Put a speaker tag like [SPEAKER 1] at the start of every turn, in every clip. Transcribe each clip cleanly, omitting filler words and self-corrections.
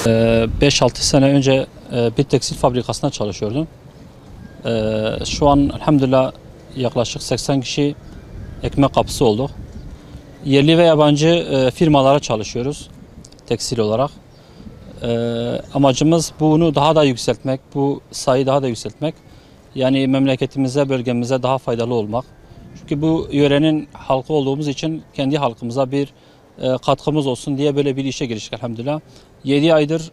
[SPEAKER 1] 5-6 sene önce bir tekstil fabrikasında çalışıyordum. Şu an elhamdülillah yaklaşık 80 kişi ekmek kapısı olduk. Yerli ve yabancı firmalara çalışıyoruz tekstil olarak. Amacımız bunu daha da yükseltmek, bu sayıyı daha da yükseltmek. Yani memleketimize, bölgemize daha faydalı olmak. Çünkü bu yörenin halkı olduğumuz için kendi halkımıza bir katkımız olsun diye böyle bir işe giriştik elhamdülillah. 7 aydır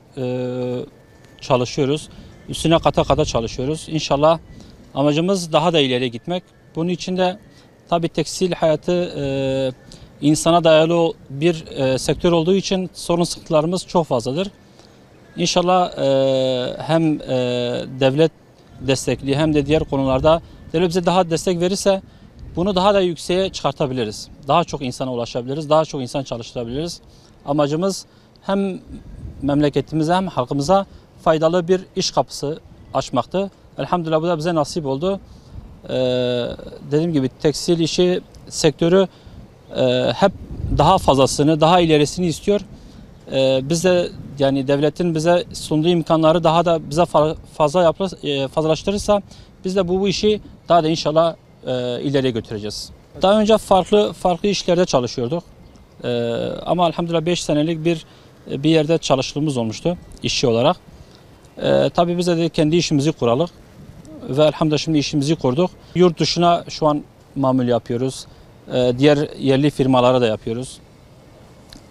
[SPEAKER 1] çalışıyoruz. Üstüne kata kata çalışıyoruz. İnşallah amacımız daha da ileriye gitmek. Bunun için de tabii tekstil hayatı insana dayalı bir sektör olduğu için sorun sıkıntılarımız çok fazladır. İnşallah hem devlet destekli hem de diğer konularda devlet bize daha destek verirse bunu daha da yükseğe çıkartabiliriz. Daha çok insana ulaşabiliriz, daha çok insan çalıştırabiliriz. Amacımız hem memleketimize hem halkımıza faydalı bir iş kapısı açmaktı. Elhamdülillah bu da bize nasip oldu. Dediğim gibi tekstil işi sektörü hep daha fazlasını, daha ilerisini istiyor. Biz de yani devletin bize sunduğu imkanları daha da bize fazlalaştırırsa biz de bu işi daha da inşallah ileriye götüreceğiz. Daha önce farklı işlerde çalışıyorduk. Ama elhamdülillah 5 senelik bir yerde çalıştığımız olmuştu işçi olarak. Tabii biz de kendi işimizi kuralım ve elhamdülillah şimdi işimizi kurduk. Yurt dışına şu an mamul yapıyoruz. Diğer yerli firmalara da yapıyoruz.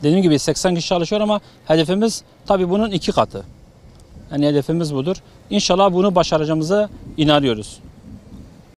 [SPEAKER 1] Dediğim gibi 80 kişi çalışıyor ama hedefimiz tabii bunun 2 katı. Yani hedefimiz budur. İnşallah bunu başaracağımıza inanıyoruz.